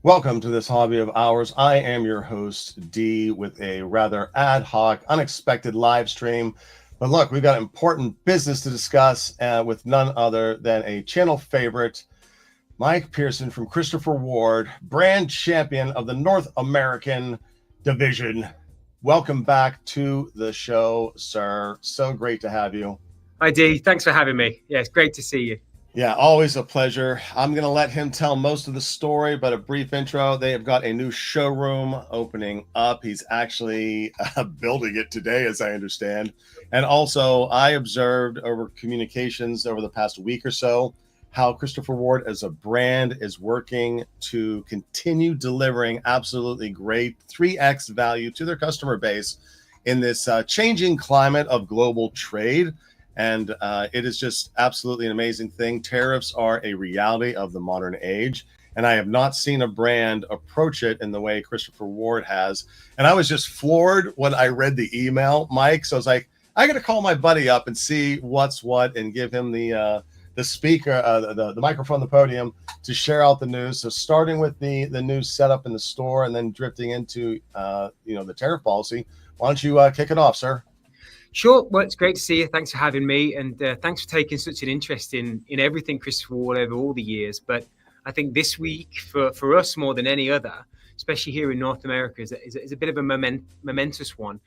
Welcome to this hobby of ours. I am your host, D, with a rather ad hoc, unexpected live stream. But look, we've got important business to discuss with none other than a channel favorite, Mike Pearson from Christopherward, brand champion of the North American division. Welcome back to the show, sir. So great to have you. Hi, D. Thanks for having me. Yeah, it's great to see you. Yeah, always a pleasure. I'm going to let him tell most of the story, but a brief intro. They have got a new showroom opening up. He's actually building it today, as I understand. And also, I observed over communications over the past week or so how Christopherward as a brand is working to continue delivering absolutely great 3x value to their customer base in this changing climate of global trade. And it is just absolutely an amazing thing. Tariffs are a reality of the modern age. And I have not seen a brand approach it in the way Christopherward has. And I was just floored when I read the email, Mike. So I was like, I got to call my buddy up and see what's what and give him the speaker, the microphone, the podium to share out the news. So starting with the news setup in the store and then drifting into, the tariff policy. Why don't you kick it off, sir? Sure. Well, it's great to see you. Thanks for having me. And thanks for taking such an interest in everything Christopherward over all the years. But I think this week for us more than any other, especially here in North America, is a bit of a momentous one.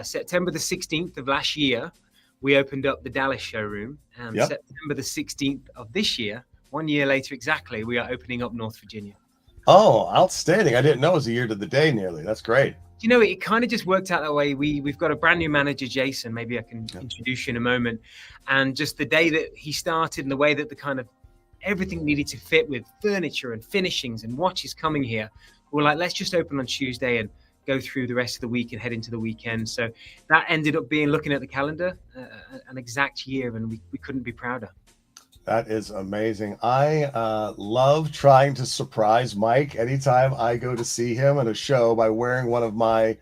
September the 16th of last year, we opened up the Dallas showroom. And September the 16th of this year, 1 year later exactly, we are opening up North Virginia. Oh, outstanding. I didn't know it was a year to the day nearly. That's great. You know, it kind of just worked out that way. We've got a brand new manager, Jason. Maybe I can introduce you in a moment. And just the day that he started and the way that the kind of everything needed to fit with furniture and finishings and watches coming here, we're like, let's just open on Tuesday and go through the rest of the week and head into the weekend. So that ended up being, looking at the calendar, an exact year, and we couldn't be prouder. That is amazing. I love trying to surprise Mike anytime I go to see him at a show by wearing one of my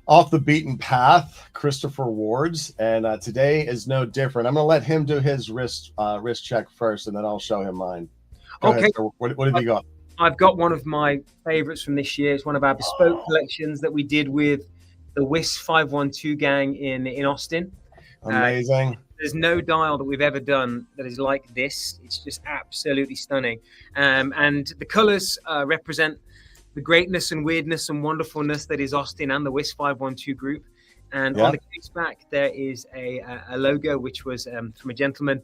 off the beaten path Christopherwards. And today is no different. I'm going to let him do his wrist check first, and then I'll show him mine. Go okay. Ahead, what have you got? I've got one of my favorites from this year. It's one of our bespoke collections that we did with the WIS 512 gang in Austin. Amazing. There's no dial that we've ever done that is like this. It's just absolutely stunning. And the colors represent the greatness and weirdness and wonderfulness that is Austin and the WIS 512 group. And on the case back, there is a logo, which was from a gentleman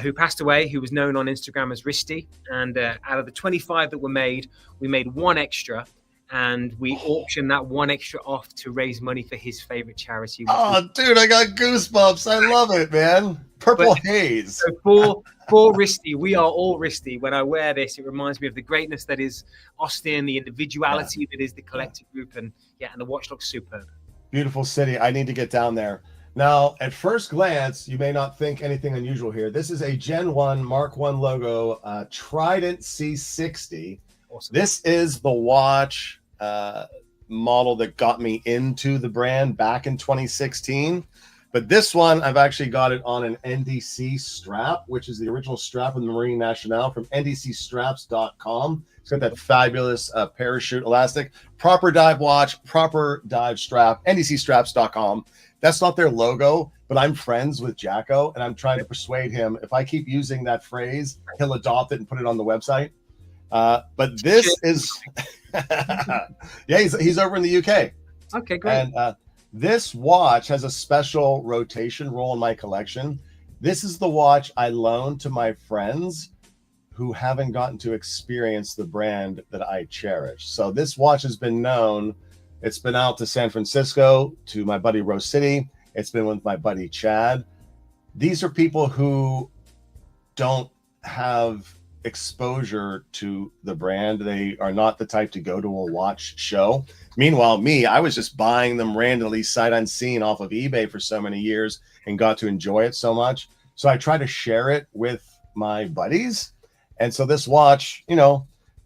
who passed away, who was known on Instagram as Risty. And out of the 25 that were made, we made one extra. And we auctioned that one extra off to raise money for his favorite charity. Oh, dude, I got goosebumps. I love it, man. Purple haze. So for Risty, we are all Risty. When I wear this, it reminds me of the greatness that is Austin, the individuality that is the collective group, and the watch looks superb. Beautiful city. I need to get down there. Now, at first glance, you may not think anything unusual here. This is a Gen 1 Mark 1 logo, Trident C60. Awesome. This is the watch model that got me into the brand back in 2016. But this one, I've actually got it on an NDC strap, which is the original strap of the Marine Nationale from ndcstraps.com. It's got that fabulous parachute elastic, proper dive watch, proper dive strap, ndcstraps.com. That's not their logo, but I'm friends with Jacko, and I'm trying to persuade him, if I keep using that phrase, he'll adopt it and put it on the website. But this is, he's over in the UK. Okay, great. And this watch has a special rotation role in my collection. This is the watch I loan to my friends who haven't gotten to experience the brand that I cherish. So this watch has been known. It's been out to San Francisco, to my buddy Rose City. It's been with my buddy Chad. These are people who don't have exposure to the brand. They are not the type to go to a watch show. Meanwhile, me, I was just buying them randomly sight unseen off of eBay for so many years and got to enjoy it so much. So I try to share it with my buddies. And so this watch,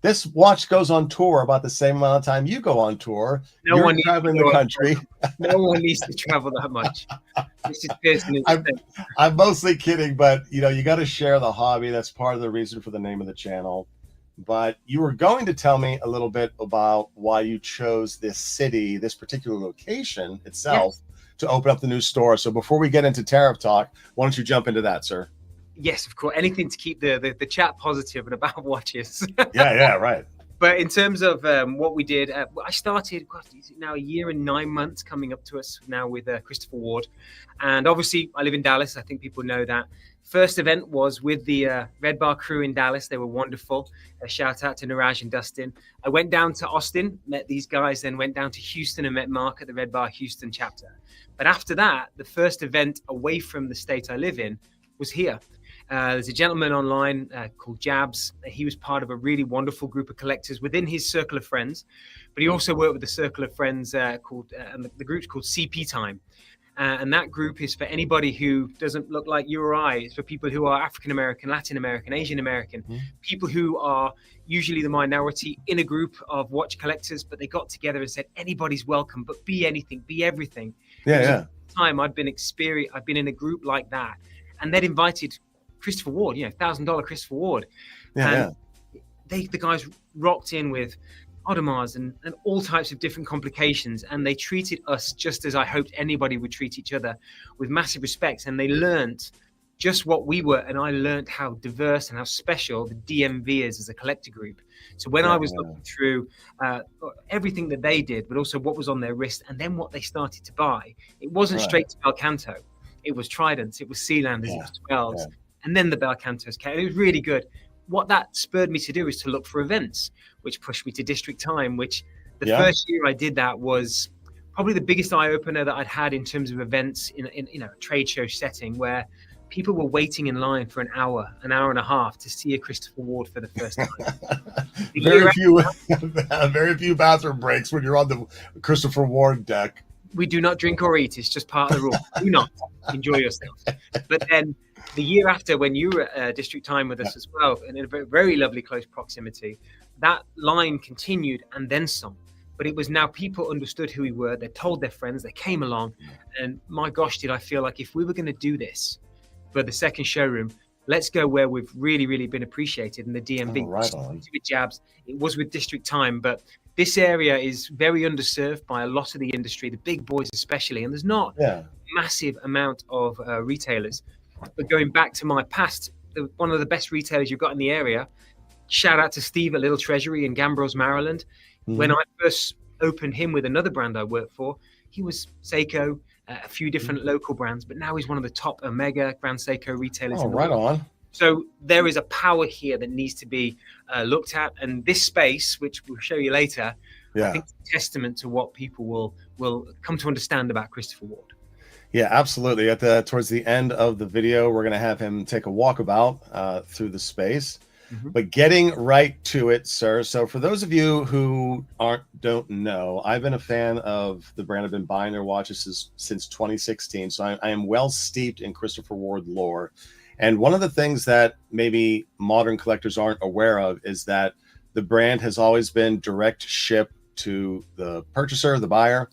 this watch goes on tour about the same amount of time you go on tour. You're traveling the country. No one needs to travel that much. I'm mostly kidding, but you got to share the hobby. That's part of the reason for the name of the channel. but you were going to tell me a little bit about why you chose this city, this particular location itself, to open up the new store. So before we get into Tariff talk, why don't you jump into that, sir? Yes, of course. Anything to keep the chat positive and about watches. Yeah, right. But in terms of what we did, I started, God, is it now a year and 9 months coming up to us now with Christopher Ward. And obviously, I live in Dallas. I think people know that. First event was with the Red Bar crew in Dallas. They were wonderful. A shout out to Niraj and Dustin. I went down to Austin, met these guys, then went down to Houston and met Mark at the Red Bar Houston chapter. But after that, the first event away from the state I live in was here. There's a gentleman online called Jabs. He was part of a really wonderful group of collectors within his circle of friends, but he also worked with a circle of friends called, and the group's called CP Time. And that group is for anybody who doesn't look like you or I. It's for people who are African American, Latin American, Asian American, people who are usually the minority in a group of watch collectors, but they got together and said, anybody's welcome, but be anything, be everything. Yeah. Time I've been in a group like that, and they'd invited Christopher Ward, $1,000 Christopher Ward. The guys rocked in with Audemars and all types of different complications, and they treated us just as I hoped anybody would treat each other, with massive respect. And they learned just what we were, and I learned how diverse and how special the DMV is as a collector group. So when I was looking through everything that they did, but also what was on their wrist, and then what they started to buy, it wasn't straight to Belcanto. It was Tridents, it was Sealanders, it was 12s. And then the Belcantos came. It was really good. What that spurred me to do is to look for events, which pushed me to District Time, which the first year I did that was probably the biggest eye-opener that I'd had in terms of events in a trade show setting, where people were waiting in line for an hour and a half to see a Christopher Ward for the first time. Very few bathroom breaks when you're on the Christopher Ward deck. We do not drink or eat. It's just part of the rule. Do not enjoy yourself. But then the year after, when you were at District Time with us as well, and in a very, very lovely close proximity, that line continued and then some. But it was now people understood who we were. They told their friends. They came along. And my gosh, did I feel like if we were going to do this for the second showroom, let's go where we've really, really been appreciated in the DMV. Right on. With Jabs, it was with District Time, but this area is very underserved by a lot of the industry, the big boys especially, and there's not a massive amount of retailers. But going back to my past, one of the best retailers you've got in the area, shout out to Steve at Little Treasury in Gambros, Maryland. When I first opened him with another brand I worked for, he was Seiko, a few different local brands, but now he's one of the top Omega Grand Seiko retailers. Right on. So there is a power here that needs to be looked at, and this space, which we'll show you later, I think is a testament to what people will come to understand about Christopher Ward. Yeah, absolutely. Towards the end of the video, we're going to have him take a walkabout through the space. But getting right to it, sir. So for those of you who don't know, I've been a fan of the brand. I've been buying their watches since 2016. So I am well steeped in Christopher Ward lore. And one of the things that maybe modern collectors aren't aware of is that the brand has always been direct ship to the purchaser, the buyer,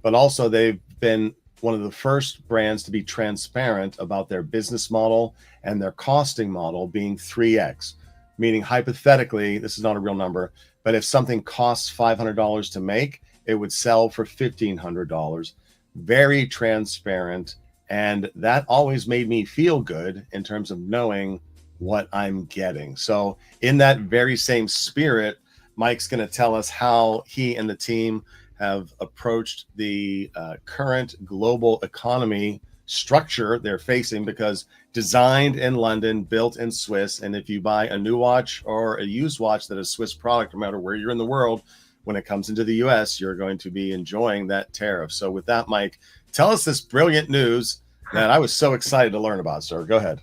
but also they've been one of the first brands to be transparent about their business model and their costing model being 3X, meaning hypothetically, this is not a real number, but if something costs $500 to make, it would sell for $1,500. Very transparent. And that always made me feel good in terms of knowing what I'm getting. So in that very same spirit, Mike's going to tell us how he and the team have approached the current global economy structure they're facing, because designed in London, built in Swiss. And if you buy a new watch or a used watch that is Swiss product, no matter where you're in the world, when it comes into the US, you're going to be enjoying that tariff. So with that, Mike, tell us this brilliant news that I was so excited to learn about, sir. Go ahead.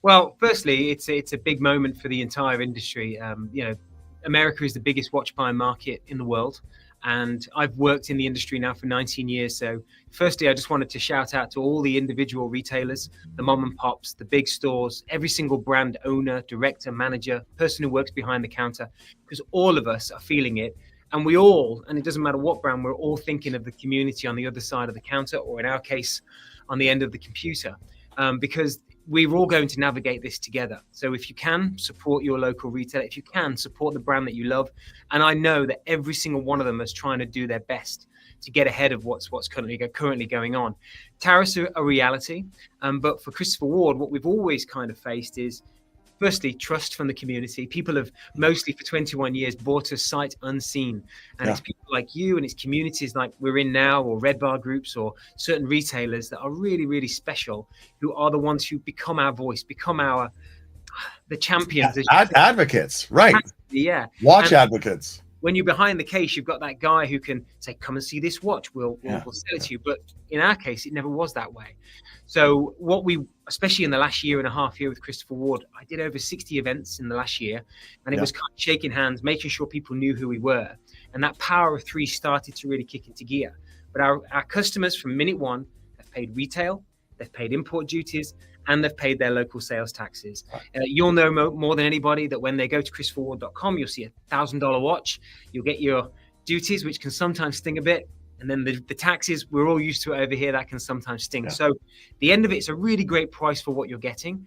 Well, firstly, it's a big moment for the entire industry. America is the biggest watch buying market in the world, and I've worked in the industry now for 19 years. So firstly, I just wanted to shout out to all the individual retailers, the mom and pops, the big stores, every single brand owner, director, manager, person who works behind the counter, because all of us are feeling it. And we all, and it doesn't matter what brand, we're all thinking of the community on the other side of the counter, or in our case, on the end of the computer, because we're all going to navigate this together. So if you can, support your local retailer. If you can, support the brand that you love. And I know that every single one of them is trying to do their best to get ahead of what's currently going on. Tariffs are a reality, but for Christopher Ward, what we've always kind of faced is, firstly, trust from the community. People have mostly for 21 years bought us sight unseen. And it's people like you, and it's communities like we're in now, or Red Bar groups, or certain retailers that are really, really special, who are the ones who become our voice, become the champions. Advocates, right. Yeah. Watch advocates. When you're behind the case, you've got that guy who can say, come and see this watch, we'll sell it to you. But in our case, it never was that way. So what we, especially in the last year and a half here with Christopher Ward, I did over 60 events in the last year, and it was kind of shaking hands, making sure people knew who we were. And that power of three started to really kick into gear. But our customers from minute one have paid retail, they've paid import duties, and they've paid their local sales taxes. You'll know more than anybody that when they go to christopherward.com, you'll see $1,000 watch. You'll get your duties, which can sometimes sting a bit. And then the taxes, we're all used to it over here, that can sometimes sting. So the end of it's a really great price for what you're getting.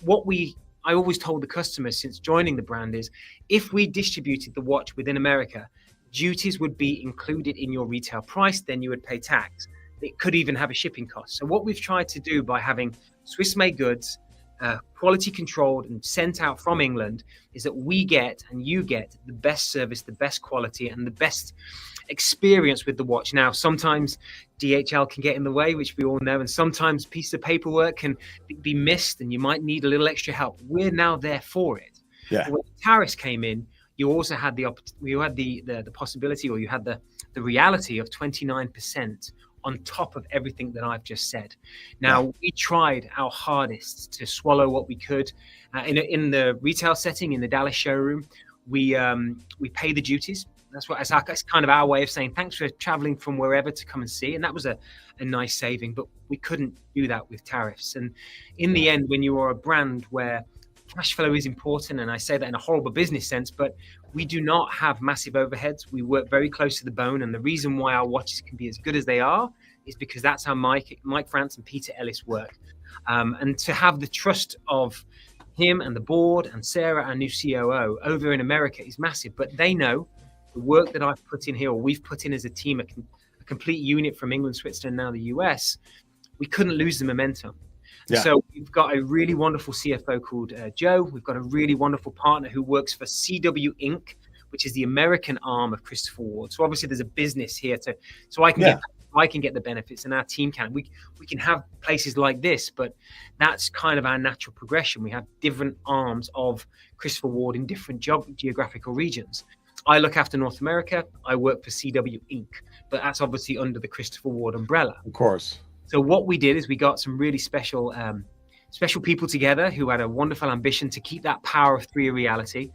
I always told the customers since joining the brand is, if we distributed the watch within America, duties would be included in your retail price, then you would pay tax. It could even have a shipping cost. So what we've tried to do by having Swiss-made goods, quality controlled and sent out from England, is that we get and you get the best service, the best quality, and the best experience with the watch. Now, sometimes DHL can get in the way, which we all know, and sometimes pieces of paperwork can be missed, and you might need a little extra help. We're now there for it. When the tariffs came in, you also had the possibility, or you had the reality of 29% on top of everything that I've just said. Now, we tried our hardest to swallow what we could. In the retail setting, in the Dallas showroom, we pay the duties. That's kind of our way of saying thanks for traveling from wherever to come and see. And that was a nice saving, but we couldn't do that with tariffs. And in the end, when you are a brand where cash flow is important, and I say that in a horrible business sense, but we do not have massive overheads. We work very close to the bone. And the reason why our watches can be as good as they are is because that's how Mike France and Peter Ellis work. And to have the trust of him and the board and Sarah, our new COO, over in America is massive. But they know the work that I've put in here, or we've put in as a team, a complete unit from England, Switzerland, now the US, we couldn't lose the momentum. So we've got a really wonderful CFO called Joe. We've got a really wonderful partner who works for CW Inc., which is the American arm of Christopher Ward. So obviously there's a business here so I can get the benefits, and our team can. We can have places like this, but that's kind of our natural progression. We have different arms of Christopher Ward in different geographical regions. I look after North America. I work for CW Inc., but that's obviously under the Christopher Ward umbrella. Of course. So what we did is we got some really special people together who had a wonderful ambition to keep that power of three a reality.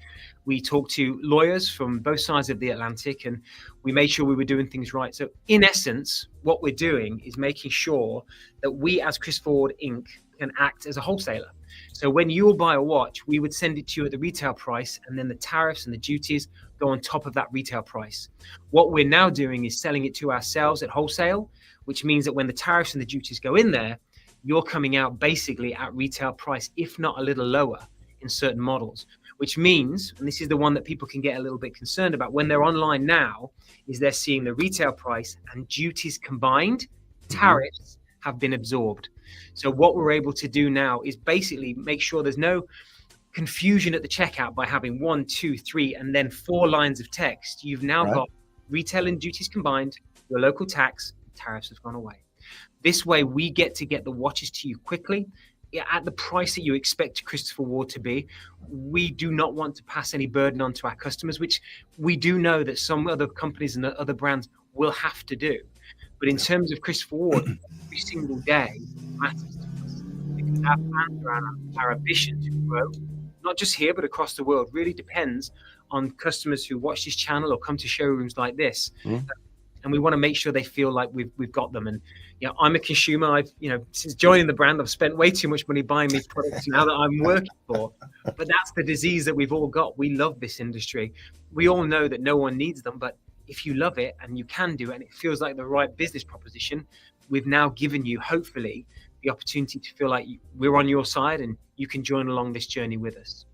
We talked to lawyers from both sides of the Atlantic, and we made sure we were doing things right. So in essence, what we're doing is making sure that we as Christopher Ward Inc. can act as a wholesaler. So when you'll buy a watch, we would send it to you at the retail price, and then the tariffs and the duties go on top of that retail price. What we're now doing is selling it to ourselves at wholesale, which means that when the tariffs and the duties go in there, you're coming out basically at retail price, if not a little lower in certain models, which means, and this is the one that people can get a little bit concerned about when they're online now, is they're seeing the retail price and duties combined, tariffs have been absorbed. So what we're able to do now is basically make sure there's no confusion at the checkout by having 1, 2, 3, and then 4 lines of text. You've now got retail and duties combined, your local tax, tariffs have gone away. This way we get the watches to you quickly at the price that you expect Christopher Ward to be. We do not want to pass any burden on to our customers, which we do know that some other companies and other brands will have to do. But in terms of Christopher Ward, every single day matters to us, because our plans around our ambition to grow, not just here, but across the world, really depends on customers who watch this channel or come to showrooms like this. And we want to make sure they feel like we've got them. And I'm a consumer. I've since joining the brand, I've spent way too much money buying these products now that I'm working for. But that's the disease that we've all got. We love this industry. We all know that no one needs them, but if you love it and you can do it, and it feels like the right business proposition, we've now given you hopefully the opportunity to feel like we're on your side and you can join along this journey with us.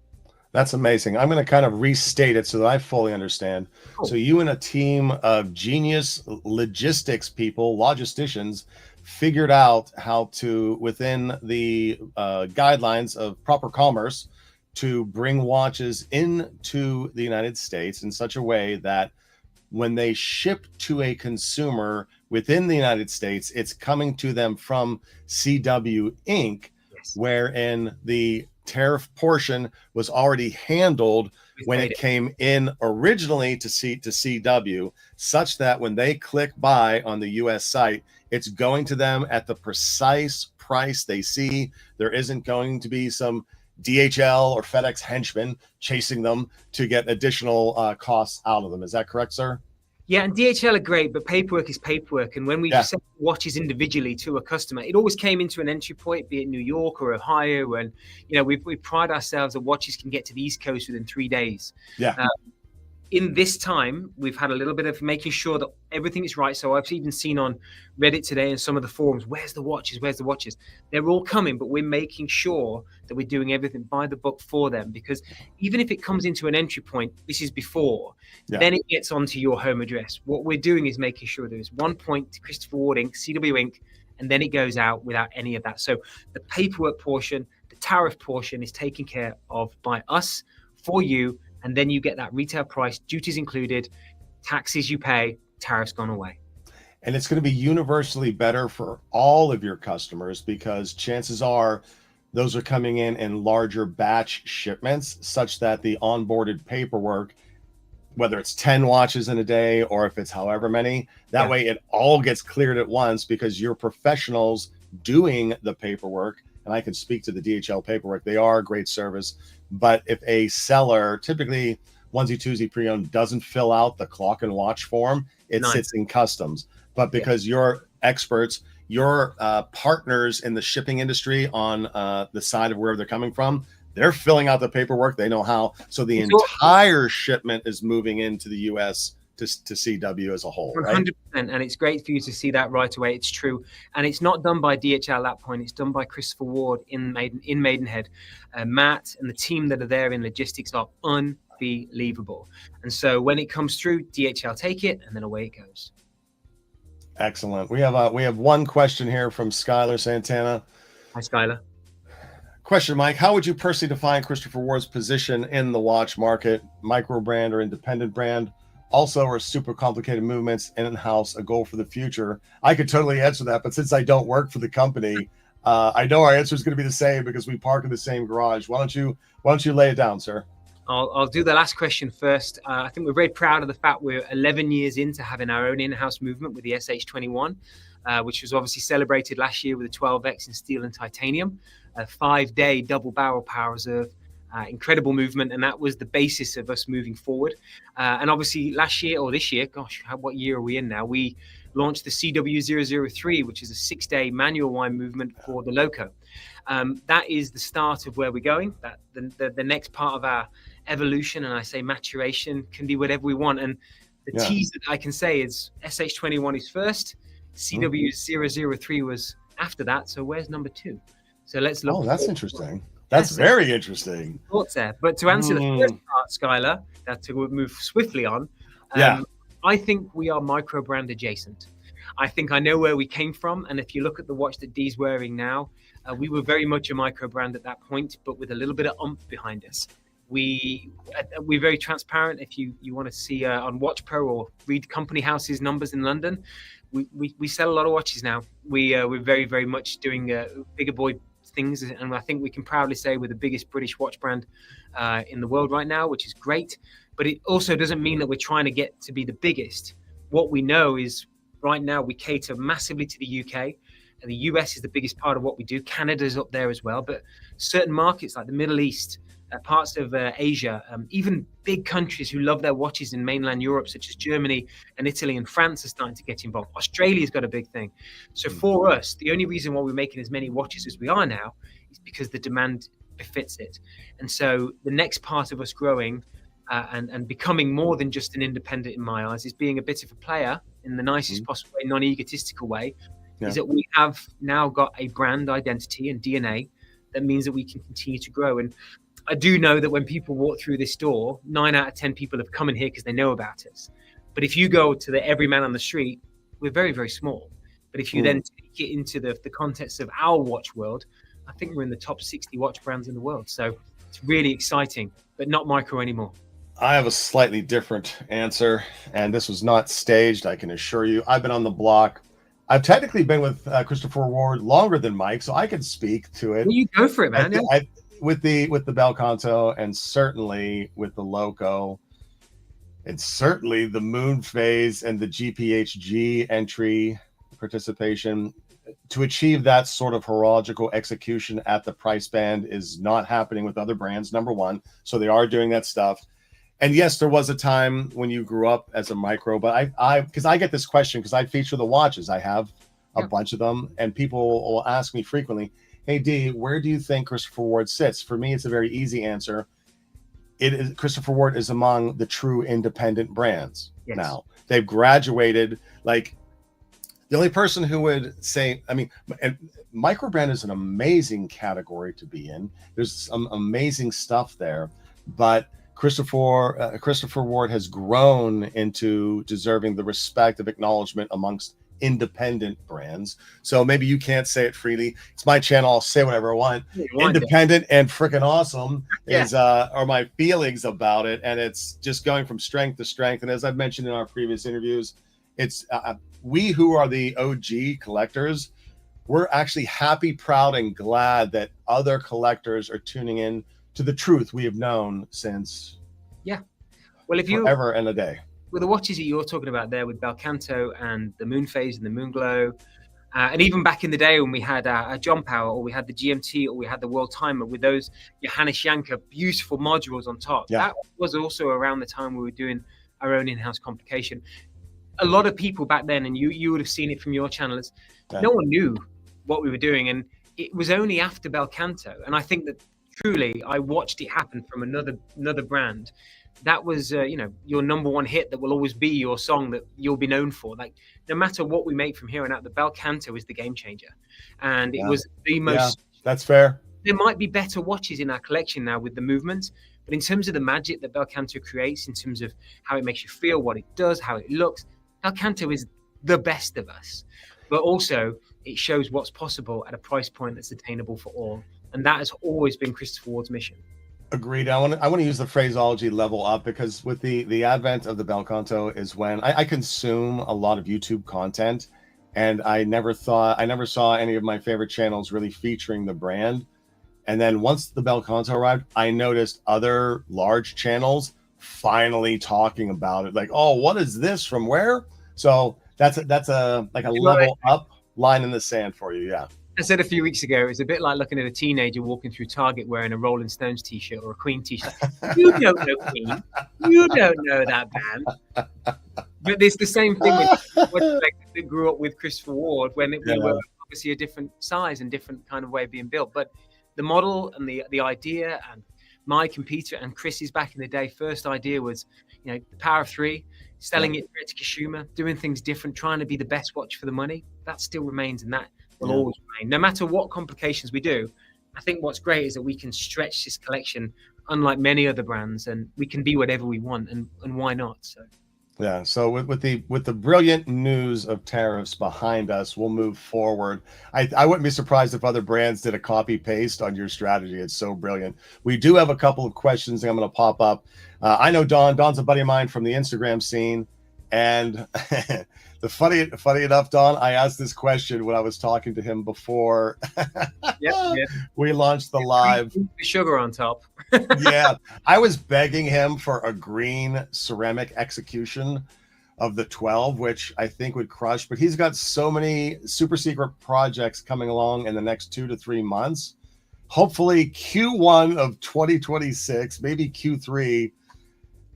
That's amazing. I'm going to kind of restate it so that I fully understand. Cool. So you and a team of genius logistics people, logisticians, figured out how to, within the guidelines of proper commerce, to bring watches into the United States in such a way that when they ship to a consumer within the United States, it's coming to them from CW Inc., Yes. wherein the tariff portion was already handled when it came in originally to CW, such that when they click buy on the US site, it's going to them at the precise price they see. There isn't going to be some DHL or FedEx henchmen chasing them to get additional costs out of them. Is that correct, sir? Yeah, and DHL are great, but paperwork is paperwork. And when we sent watches individually to a customer, it always came into an entry point, be it New York or Ohio. And, we pride ourselves that watches can get to the East Coast within 3 days. Yeah. In this time, we've had a little bit of making sure that everything is right. So I've even seen on Reddit today and some of the forums, where's the watches? Where's the watches? They're all coming, but we're making sure that we're doing everything by the book for them. Because even if it comes into an entry point, this is before, then it gets onto your home address. What we're doing is making sure there's one point to Christopher Ward Inc., CW Inc., and then it goes out without any of that. So the paperwork portion, the tariff portion is taken care of by us for you. And then you get that retail price, duties included, taxes you pay, tariffs gone away. And it's going to be universally better for all of your customers because chances are those are coming in larger batch shipments such that the onboarded paperwork, whether it's 10 watches in a day or if it's however many, that way it all gets cleared at once because you're professionals doing the paperwork. And I can speak to the DHL paperwork. They are a great service. But if a seller, typically onesie twosie pre-owned, doesn't fill out the clock and watch form, it sits in customs. But because you're experts, you're partners in the shipping industry on the side of where they're coming from, they're filling out the paperwork. They know how. So the entire shipment is moving into the U.S. to CW as a whole, 100%, right? And it's great for you to see that right away. It's true. And it's not done by DHL at that point. It's done by Christopher Ward in Maidenhead. Matt and the team that are there in logistics are unbelievable. And so when it comes through, DHL take it and then away it goes. Excellent. We have one question here from Skylar Santana. Hi, Skylar. Question, Mike. How would you personally define Christopher Ward's position in the watch market, micro brand or independent brand? Also, are super complicated movements in-house a goal for the future? I could totally answer that, but since I don't work for the company, I know our answer is going to be the same because we park in the same garage. Why don't you lay it down, sir? I'll do the last question first. I think we're very proud of the fact we're 11 years into having our own in-house movement with the SH21, which was obviously celebrated last year with a 12X in steel and titanium, a 5-day double barrel power reserve. Incredible movement, and that was the basis of us moving forward. And obviously last year or this year, gosh, what year are we in now? We launched the CW003, which is a 6-day manual wind movement for the Loco. That is the start of where we're going. That the next part of our evolution, and I say maturation, can be whatever we want. And the tease that I can say is SH21 is first, CW003 was after that. So where's number 2? So let's look. Oh, that's interesting. That's very interesting. Thoughts there. But to answer the first part, Skylar, to move swiftly on, I think we are micro brand adjacent. I think I know where we came from. And if you look at the watch that Dee's wearing now, we were very much a micro brand at that point, but with a little bit of oomph behind us. We're very transparent. If you want to see on Watch Pro or read Company House's numbers in London, we sell a lot of watches now. We're very, very much doing bigger boy things, and I think we can proudly say we're the biggest British watch brand in the world right now, which is great. But it also doesn't mean that we're trying to get to be the biggest. What we know is right now we cater massively to the UK, and the US is the biggest part of what we do. Canada's up there as well, but certain markets like the Middle East, parts of Asia, even big countries who love their watches in mainland Europe, such as Germany and Italy and France, are starting to get involved. Australia's got a big thing. So for us, the only reason why we're making as many watches as we are now is because the demand befits it. And so the next part of us growing and becoming more than just an independent in my eyes is being a bit of a player in the nicest possible way, non-egotistical way, is that we have now got a brand identity and DNA that means that we can continue to grow. And I do know that when people walk through this door, 9 out of 10 people have come in here because they know about us. But if you go to the every man on the street, we're very, very small. But if you then take it into the context of our watch world, I think we're in the top 60 watch brands in the world. So it's really exciting, but not micro anymore. I have a slightly different answer, and this was not staged, I can assure you. I've been on the block. I've technically been with Christopher Ward longer than Mike, so I can speak to it. Well, you go for it, man. With the Bel Canto, and certainly with the Loco, and certainly the Moon Phase and the GPHG entry participation, to achieve that sort of horological execution at the price band is not happening with other brands, number one. So they are doing that stuff. And yes, there was a time when you grew up as a micro, but because I get this question because I feature the watches. I have a bunch of them, and people will ask me frequently, hey, D, where do you think Christopher Ward sits? For me, it's a very easy answer. Christopher Ward is among the true independent brands. Yes. Now. They've graduated. Like, the only person who would say, I mean, and micro brand is an amazing category to be in. There's some amazing stuff there, but Christopher Ward has grown into deserving the respect of acknowledgement amongst independent brands. So maybe you can't say it freely. It's my channel. I'll say whatever I want. Independent and freaking awesome are my feelings about it. And it's just going from strength to strength. And as I've mentioned in our previous interviews, it's we who are the OG collectors, we're actually happy, proud, and glad that other collectors are tuning in to the truth we have known since well, if you forever and a day. With the watches that you're talking about there with Bel Canto and the Moon Phase and the Moon Glow, and even back in the day when we had a John Power, or we had the GMT, or we had the World Timer with those Johannes Janker beautiful modules on top. That was also around the time we were doing our own in-house complication. A lot of people back then, and you would have seen it from your channels, no one knew what we were doing. And it was only after Bel Canto, and I think that truly I watched it happen from another brand. That was your number one hit that will always be your song that you'll be known for. Like, no matter what we make from here on out, the Bel Canto is the game changer. And it was the most... that's fair. There might be better watches in our collection now with the movement, but in terms of the magic that Bel Canto creates, in terms of how it makes you feel, what it does, how it looks, Bel Canto is the best of us. But also, it shows what's possible at a price point that's attainable for all. And that has always been Christopher Ward's mission. Agreed. I want to use the phraseology level up, because with the advent of the Bel Canto is when I consume a lot of YouTube content, and I never saw any of my favorite channels really featuring the brand. And then once the Bel Canto arrived, I noticed other large channels finally talking about it. Like, oh, what is this from where? So that's a level up line in the sand for you. Yeah. I said a few weeks ago, it's a bit like looking at a teenager walking through Target wearing a Rolling Stones t-shirt or a Queen t-shirt. You don't know Queen. You don't know that band. But it's the same thing with that grew up with Christopher Ward when we were obviously a different size and different kind of way of being built. But the model and the idea, and Mike and Peter and Chris's back in the day, first idea was, the Power of 3, selling it direct to consumer, doing things different, trying to be the best watch for the money. That still remains, and that will always remain. No matter what complications we do, I think what's great is that we can stretch this collection unlike many other brands, and we can be whatever we want, and why not? So with the brilliant news of tariffs behind us, we'll move forward. I wouldn't be surprised if other brands did a copy paste on your strategy. It's so brilliant. We do have a couple of questions that I'm going to pop up. I know Don's a buddy of mine from the Instagram scene, and the funny enough, Don, I asked this question when I was talking to him before we launched the live. Sugar on top. I was begging him for a green ceramic execution of the 12, which I think would crush. But he's got so many super secret projects coming along in the next 2 to 3 months. Hopefully Q1 of 2026, maybe Q3,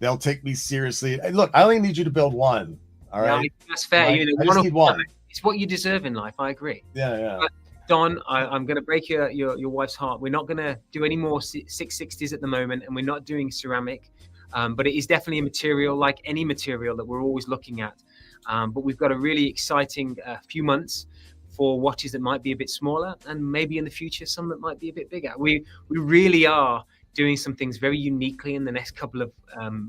they'll take me seriously. And look, I only need you to build one. All right, that's fair. I just need one. It's what you deserve in life. I agree. Yeah. But Don, I'm going to break your wife's heart. We're not going to do any more 660s at the moment, and we're not doing ceramic. But it is definitely a material, like any material, that we're always looking at. But we've got a really exciting few months for watches that might be a bit smaller, and maybe in the future some that might be a bit bigger. We really are doing some things very uniquely in the next couple of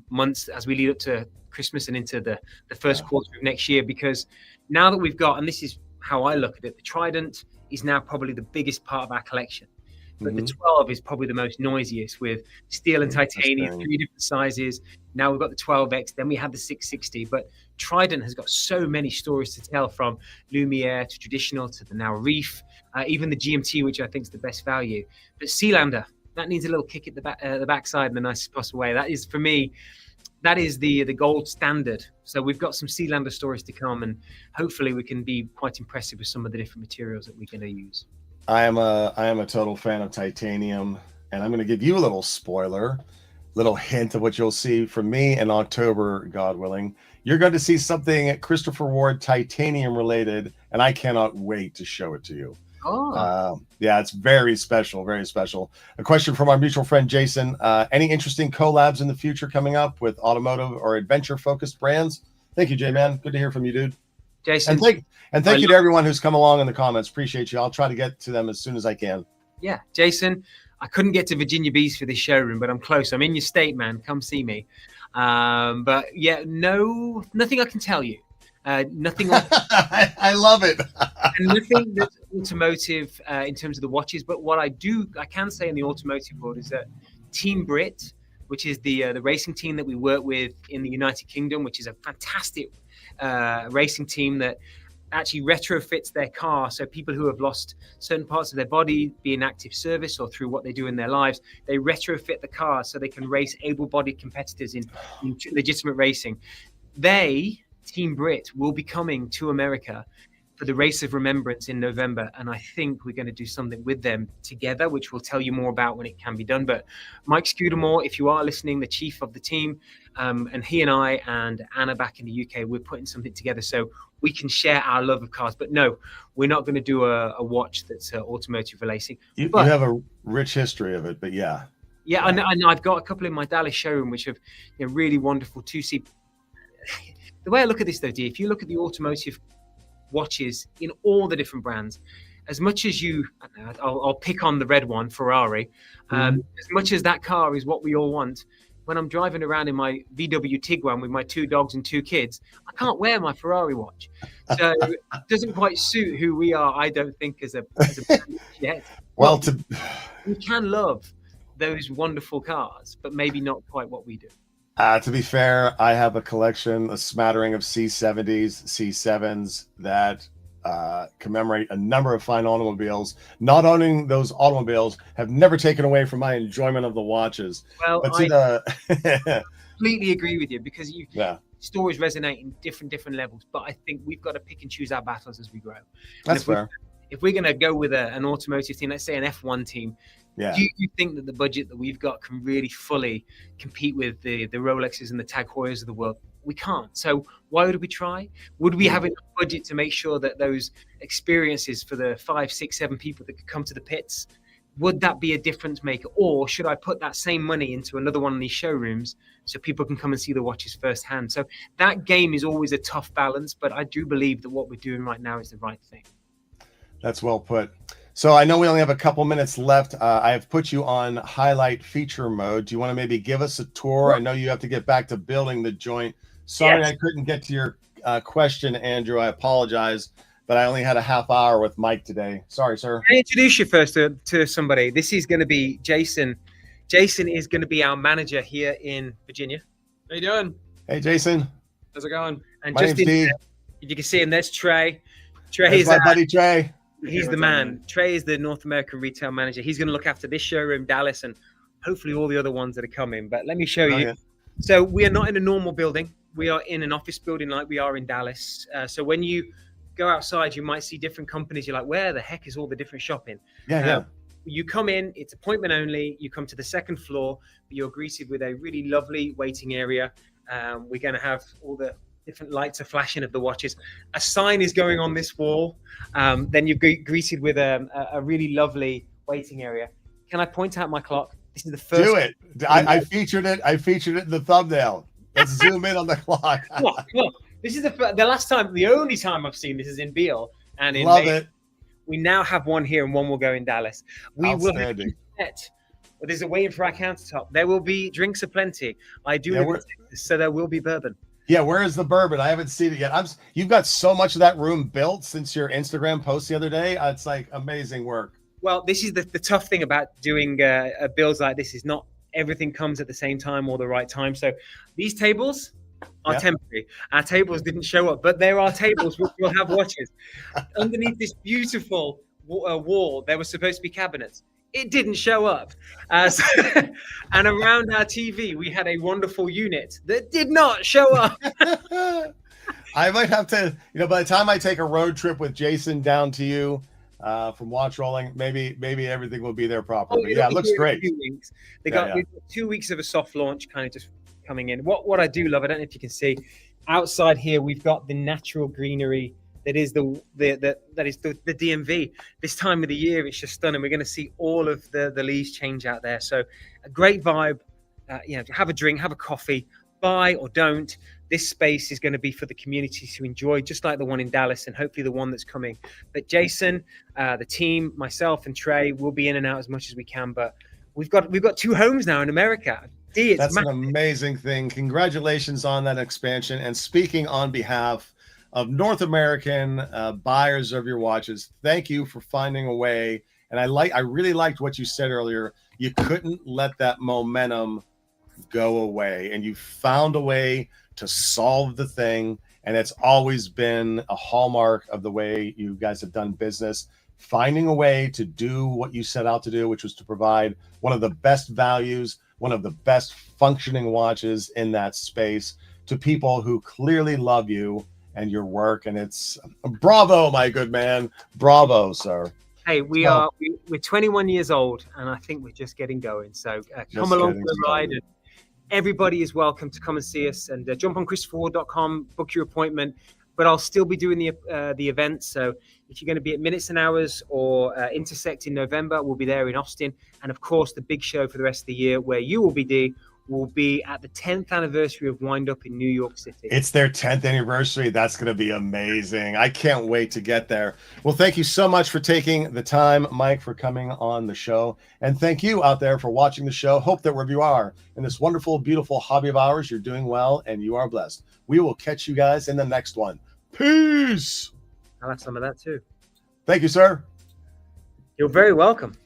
months as we lead up to Christmas and into the first quarter of next year, because now that we've got, and this is how I look at it, the Trident is now probably the biggest part of our collection. But the 12 is probably the most noisiest, with steel and titanium, 3 different sizes. Now we've got the 12X, then we have the 660. But Trident has got so many stories to tell, from Lumiere to traditional to the now Reef, even the GMT, which I think is the best value. But Sealander, that needs a little kick at the backside in the nicest possible way. That is, for me, that is the gold standard. So we've got some Sealander stories to come, and hopefully we can be quite impressive with some of the different materials that we're going to use. I am a total fan of titanium, and I'm going to give you a little spoiler, little hint of what you'll see from me in October, God willing. You're going to see something Christopher Ward titanium related, and I cannot wait to show it to you. Yeah, it's very special, very special. A question from our mutual friend Jason: any interesting collabs in the future coming up with automotive or adventure focused brands? Thank you, J-Man. Good to hear from you, dude. Jason, and thank you to everyone who's come along in the comments. Appreciate you. I'll try to get to them as soon as I can. Yeah, Jason, I couldn't get to Virginia Beach for this showroom, but I'm close. I'm in your state, man. Come see me. But yeah, nothing I can tell you. Nothing. I love it. And nothing that's automotive in terms of the watches. But what I can say in the automotive world is that Team Brit, which is the racing team that we work with in the United Kingdom, which is a fantastic racing team that actually retrofits their car. So people who have lost certain parts of their body, be in active service or through what they do in their lives, they retrofit the car so they can race able-bodied competitors in legitimate racing. Team Brit, will be coming to America for the Race of Remembrance in November, and I think we're going to do something with them together, which we'll tell you more about when it can be done. But Mike Scudamore, if you are listening, the chief of the team, and he and I and Anna back in the UK, we're putting something together so we can share our love of cars. But no, we're not going to do a watch that's automotive racing. You have a rich history of it, but yeah. And I've got a couple in my Dallas showroom which have really wonderful 2C. The way I look at this, though, D, if you look at the automotive watches in all the different brands, as much as I'll pick on the red one, Ferrari, as much as that car is what we all want, when I'm driving around in my VW Tiguan with my 2 dogs and 2 kids, I can't wear my Ferrari watch. So it doesn't quite suit who we are, I don't think, as a brand yet. Well, we can love those wonderful cars, but maybe not quite what we do. To be fair, I have a collection, a smattering of C70s, C7s that commemorate a number of fine automobiles. Not owning those automobiles have never taken away from my enjoyment of the watches. Well, I completely agree with you, because stories resonate in different levels. But I think we've got to pick and choose our battles as we grow. That's fair. If we're going to go with an automotive team, let's say an F1 team, do you think that the budget that we've got can really fully compete with the Rolexes and the Tag Heuers of the world? We can't. So why would we try? Would we have enough budget to make sure that those experiences for the 5, 6, 7 people that could come to the pits, would that be a difference maker? Or should I put that same money into another one of these showrooms so people can come and see the watches firsthand? So that game is always a tough balance, but I do believe that what we're doing right now is the right thing. That's well put. So I know we only have a couple minutes left. I have put you on highlight feature mode. Do you want to maybe give us a tour? I know you have to get back to building the joint. Sorry, I couldn't get to your question, Andrew. I apologize, but I only had a half hour with Mike today. Sorry, sir. Can I introduce you first to somebody? This is going to be Jason. Jason is going to be our manager here in Virginia. How you doing? Hey, Jason. How's it going? And My just name's Steve. if you can see him, there's Trey. Trey is my buddy Trey. He's the man. Trey is the North American retail manager. He's going to look after this showroom, Dallas, and hopefully all the other ones that are coming. But let me show you. Yeah. So we are not in a normal building. We are in an office building like we are in Dallas. So when you go outside, you might see different companies. You're like, where the heck is all the different shopping? Yeah. You come in, it's appointment only. You come to the second floor, but you're greeted with a really lovely waiting area. We're going to have all the different lights are flashing of the watches. A sign is going on this wall. Then you're greeted with a really lovely waiting area. Can I point out my clock? This is the first. Do it. I featured it. I featured it in the thumbnail. Let's zoom in on the clock. Well, this is the only time I've seen this is in Beale. and in Love May. it. We now have one here and one will go in Dallas. We will have Outstanding. but there's a waiting for our countertop. There will be drinks aplenty. I do Yeah, live in Texas, so there will be bourbon. Yeah, where is the bourbon? I haven't seen it yet. You've got so much of that room built since your Instagram post the other day. It's like amazing work. Well, this is the tough thing about doing builds like this is not everything comes at the same time or the right time. So these tables are temporary. Our tables didn't show up, but there are tables which will have watches. Underneath this beautiful wall, there were supposed to be cabinets. It didn't show up. And around our TV, we had a wonderful unit that did not show up. I might have to, by the time I take a road trip with Jason down to you from Watch Rolling, maybe everything will be there properly. But yeah, it looks great. We've got 2 weeks of a soft launch kind of just coming in. What I do love, I don't know if you can see, outside here we've got the natural greenery that is the DMV. This time of the year, it's just stunning. We're going to see all of the leaves change out there. So a great vibe. Have a drink, have a coffee, buy or don't. This space is going to be for the community to enjoy, just like the one in Dallas and hopefully the one that's coming. But Jason, the team, myself and Trey will be in and out as much as we can. But we've got 2 homes now in America. That's massive. An amazing thing. Congratulations on that expansion. And speaking on behalf of North American buyers of your watches, thank you for finding a way. And I really liked what you said earlier. You couldn't let that momentum go away, and you found a way to solve the thing. And it's always been a hallmark of the way you guys have done business, finding a way to do what you set out to do, which was to provide one of the best values, one of the best functioning watches in that space to people who clearly love you and your work. And it's bravo, my good man. Bravo, sir. Hey, we're 21 years old, and I think we're just getting going. So come along for the ride. And everybody is welcome to come and see us, and jump on christopherward.com, book your appointment. But I'll still be doing the event. So if you're going to be at Minutes and Hours or Intersect in November, we'll be there in Austin. And of course, the big show for the rest of the year, where you will be, D, will be at the 10th anniversary of Wind Up in New York City. It's their 10th anniversary. That's going to be amazing. I can't wait to get there. Well, thank you so much for taking the time, Mike, for coming on the show. And thank you out there for watching the show. Hope that wherever you are in this wonderful, beautiful hobby of ours, you're doing well and you are blessed. We will catch you guys in the next one. Peace. I'll have some of that too. Thank you, sir. You're very welcome.